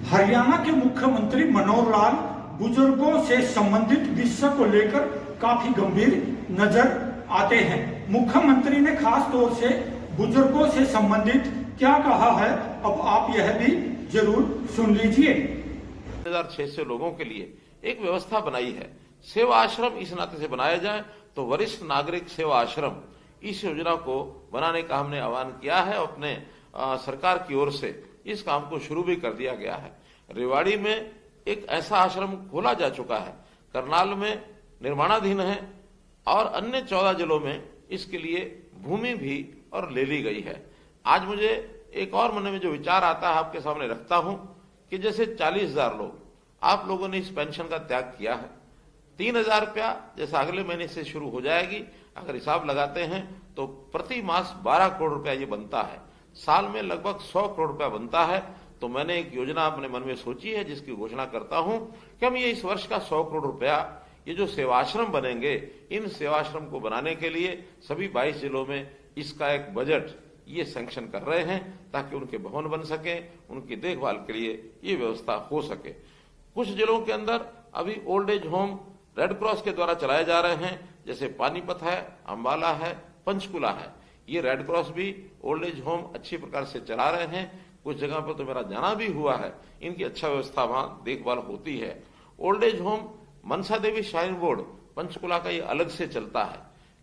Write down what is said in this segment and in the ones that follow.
हरियाणा के मुख्यमंत्री मनोहर लाल बुजुर्गों से संबंधित विषय को लेकर काफी गंभीर नजर आते हैं। मुख्यमंत्री ने खास तौर से बुजुर्गों से संबंधित क्या कहा है, अब आप यह भी जरूर सुन लीजिए। 1600 लोगों के लिए एक व्यवस्था बनाई है। सेवा आश्रम इस नाते से बनाया जाए तो वरिष्ठ नागरिक सेवा आश्रम इस योजना को बनाने का हमने आह्वान किया है। अपने सरकार की ओर से इस काम को शुरू भी कर दिया गया है। रेवाड़ी में एक ऐसा आश्रम खोला जा चुका है, करनाल में निर्माणाधीन है और अन्य 14 जिलों में इसके लिए भूमि भी और ले ली गई है। आज मुझे एक और मन में जो विचार आता है आपके सामने रखता हूं कि जैसे 40,000 लोग आप लोगों ने इस पेंशन का त्याग किया है, 3,000 रुपया जैसा अगले महीने से शुरू हो जाएगी। अगर हिसाब लगाते हैं तो प्रति मास 12 करोड़ रुपया ये बनता है, साल में लगभग 100 करोड़ रुपया बनता है। तो मैंने एक योजना अपने मन में सोची है जिसकी घोषणा करता हूं कि हम ये इस वर्ष का 100 करोड़ रुपया ये जो सेवाश्रम बनेंगे, इन सेवाश्रम को बनाने के लिए सभी 22 जिलों में इसका एक बजट ये सैंक्शन कर रहे हैं ताकि उनके भवन बन सके, उनकी देखभाल के लिए ये व्यवस्था हो सके। कुछ जिलों के अंदर अभी old age home red cross के द्वारा चलाए जा रहे हैं, जैसे पानीपत है, अंबाला है, पंचकुला है। ये रेड क्रॉस भी ओल्ड एज होम अच्छी प्रकार से चला रहे हैं। कुछ जगह पर तो मेरा जाना भी हुआ है, इनकी अच्छा व्यवस्था वहां देखभाल होती है। Old age home Mansa Devi shrine board Panchkula का ये अलग से चलता है,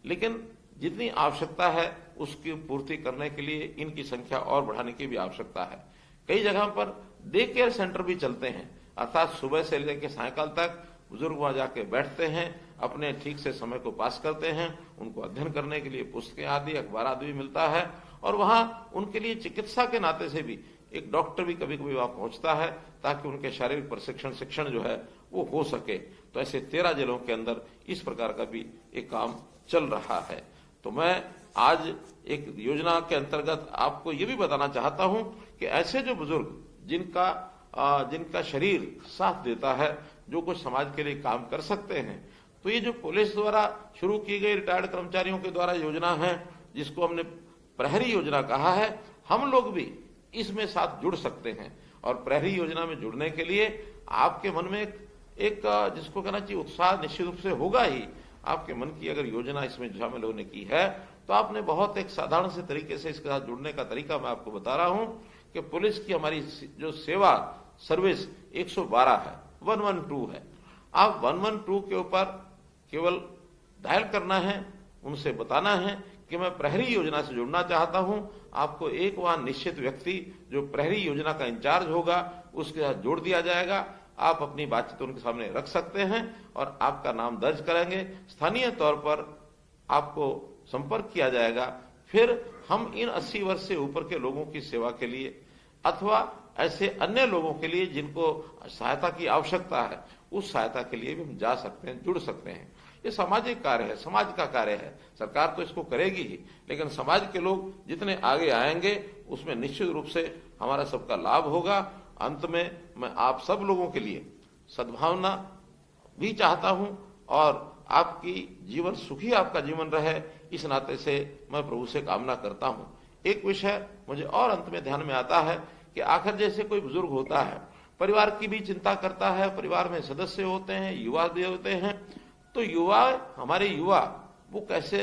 लेकिन जितनी आवश्यकता है उसकी पूर्ति करने के लिए इनकी संख्या और बढ़ाने की भी आवश्यकता है। कई जगह पर डे केयर सेंटर भी चलते हैं, अर्थात सुबह से लेकर सायकाल तक बुजुर्ग वहां जाके बैठते हैं, अपने ठीक से समय को पास करते हैं। उनको अध्ययन करने के लिए पुस्तकें आदि अखबार आदि भी मिलता है और वहां उनके लिए चिकित्सा के नाते से भी एक डॉक्टर भी कभी कभी वहां पहुंचता है ताकि उनके शारीरिक प्रशिक्षण शिक्षण जो है वो हो सके। तो ऐसे 13 जिलों के अंदर इस प्रकार का भी एक काम चल रहा है। तो मैं आज एक योजना के अंतर्गत आपको ये भी बताना चाहता हूं कि ऐसे जो बुजुर्ग जिनका शरीर साथ देता है, जो कुछ समाज के लिए काम कर सकते हैं, तो ये जो पुलिस द्वारा शुरू की गई रिटायर्ड कर्मचारियों के द्वारा योजना है जिसको हमने प्रहरी योजना कहा है, हम लोग भी इसमें साथ जुड़ सकते हैं। और प्रहरी योजना में जुड़ने के लिए आपके मन में एक जिसको कहना चाहिए उत्साह निश्चित रूप से होगा ही। आपके मन की अगर योजना इसमें शामिल होने की है तो आपने बहुत एक साधारण से तरीके से इसके साथ जुड़ने का तरीका मैं आपको बता रहा हूं कि पुलिस की हमारी जो सेवा सर्विस 112 है, 112 है। आप 112 के ऊपर केवल डायल करना है, उनसे बताना है कि मैं प्रहरी योजना से जुड़ना चाहता हूं। आपको एक वहां निश्चित व्यक्ति जो प्रहरी योजना का इंचार्ज होगा उसके साथ जोड़ दिया जाएगा। आप अपनी बातचीत उनके सामने रख सकते हैं और आपका नाम दर्ज करेंगे। स्थानीय तौर पर आपको संपर्क किया जाएगा। फिर हम इन 80 वर्ष से ऊपर के लोगों की सेवा के लिए अथवा ऐसे अन्य लोगों के लिए जिनको सहायता की आवश्यकता है, उस सहायता के लिए भी हम जा सकते हैं, जुड़ सकते हैं। ये सामाजिक कार्य है, समाज का कार्य है। सरकार तो इसको करेगी ही, लेकिन समाज के लोग जितने आगे आएंगे उसमें निश्चित रूप से हमारा सबका लाभ होगा। अंत में मैं आप सब लोगों के लिए सद्भावना भी चाहता हूं और आपकी जीवन सुखी आपका जीवन रहे, इस नाते से मैं प्रभु से कामना करता हूं। एक विषय मुझे और अंत में ध्यान में आता है कि आखिर जैसे कोई बुजुर्ग होता है, परिवार की भी चिंता करता है, परिवार में सदस्य होते हैं, युवा भी होते हैं, तो हमारे युवा वो कैसे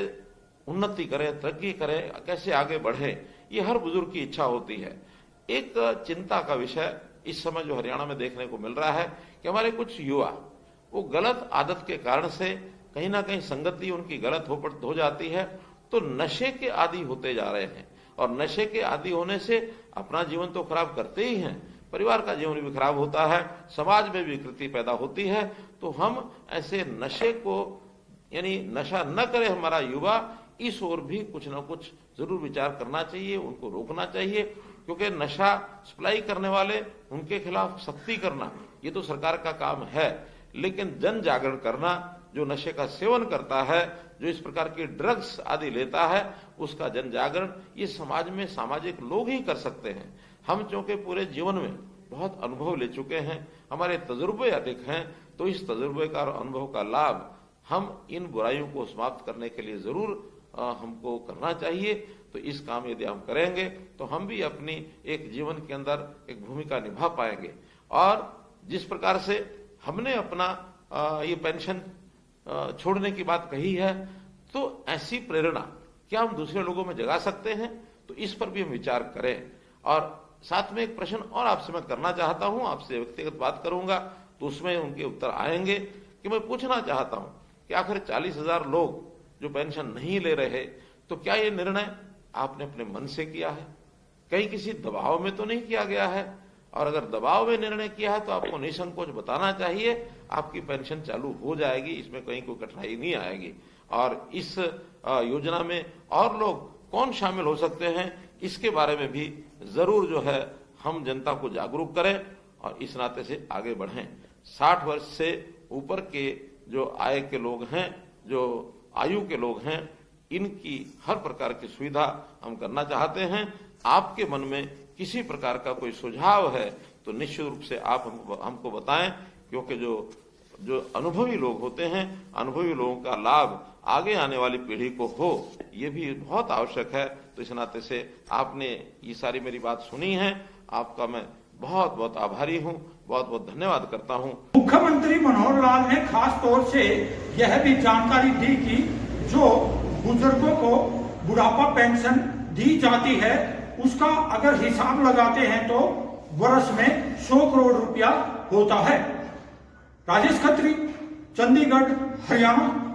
उन्नति करें, तरक्की करें, कैसे आगे बढ़े, ये हर बुजुर्ग की इच्छा होती है। एक चिंता का विषय इस समय जो हरियाणा में देखने को मिल रहा है कि हमारे कुछ युवा वो गलत आदत के कारण से कहीं ना कहीं संगति उनकी गलत हो जाती है, तो नशे के आदी होते जा रहे हैं। और नशे के आदी होने से अपना जीवन तो खराब करते ही हैं, परिवार का जीवन भी खराब होता है, समाज में भी विकृति पैदा होती है। तो हम ऐसे नशे को यानी नशा न करे हमारा युवा, इस ओर भी कुछ ना कुछ जरूर विचार करना चाहिए, उनको रोकना चाहिए। क्योंकि नशा सप्लाई करने वाले उनके खिलाफ सख्ती करना ये तो सरकार का काम है, लेकिन जन जागरण करना, जो नशे का सेवन करता है, जो इस प्रकार की ड्रग्स आदि लेता है, उसका जन जागरण ये समाज में सामाजिक लोग ही कर सकते हैं। हम चूंकि पूरे जीवन में बहुत अनुभव ले चुके हैं, हमारे तजुर्बे अधिक हैं, तो इस तजुर्बे का और अनुभव का लाभ हम इन बुराइयों को समाप्त करने के लिए जरूर हमको करना चाहिए। तो इस काम यदि हम करेंगे तो हम भी अपनी एक जीवन के अंदर एक भूमिका निभा पाएंगे। और जिस प्रकार से हमने अपना ये पेंशन छोड़ने की बात कही है, तो ऐसी प्रेरणा क्या हम दूसरे लोगों में जगा सकते हैं? तो इस पर भी हम विचार करें। और साथ में एक प्रश्न और आपसे मैं करना चाहता हूं, आपसे व्यक्तिगत बात करूंगा तो उसमें उनके उत्तर आएंगे, कि मैं पूछना चाहता हूं कि आखिर 40,000 लोग जो पेंशन नहीं ले रहे, तो क्या ये निर्णय आपने अपने मन से किया है? कहीं किसी दबाव में तो नहीं किया गया है? और अगर दबाव में निर्णय किया है तो आपको निसंकोच बताना चाहिए, आपकी पेंशन चालू हो जाएगी, इसमें कहीं कोई कठिनाई नहीं आएगी। और इस योजना में और लोग कौन शामिल हो सकते हैं, इसके बारे में भी जरूर जो है हम जनता को जागरूक करें और इस नाते से आगे बढ़ें। 60 वर्ष से ऊपर के जो आय के लोग हैं, जो आयु के लोग हैं, इनकी हर प्रकार की सुविधा हम करना चाहते हैं। आपके मन में किसी प्रकार का कोई सुझाव है तो निश्चित रूप से आप हमको बताएं, क्योंकि जो अनुभवी लोग होते हैं, अनुभवी लोगों का लाभ आगे आने वाली पीढ़ी को हो, ये भी बहुत आवश्यक है। तो इस नाते से आपने ये सारी मेरी बात सुनी है, आपका मैं बहुत बहुत आभारी हूं, बहुत बहुत धन्यवाद करता हूं। मुख्यमंत्री मनोहर लाल ने खास तौर से यह भी जानकारी दी कि जो बुजुर्गों को बुढ़ापा पेंशन दी जाती है, उसका अगर हिसाब लगाते हैं तो वर्ष में 100 करोड़ रुपया होता है। राजेश खत्री, चंडीगढ़, हरियाणा।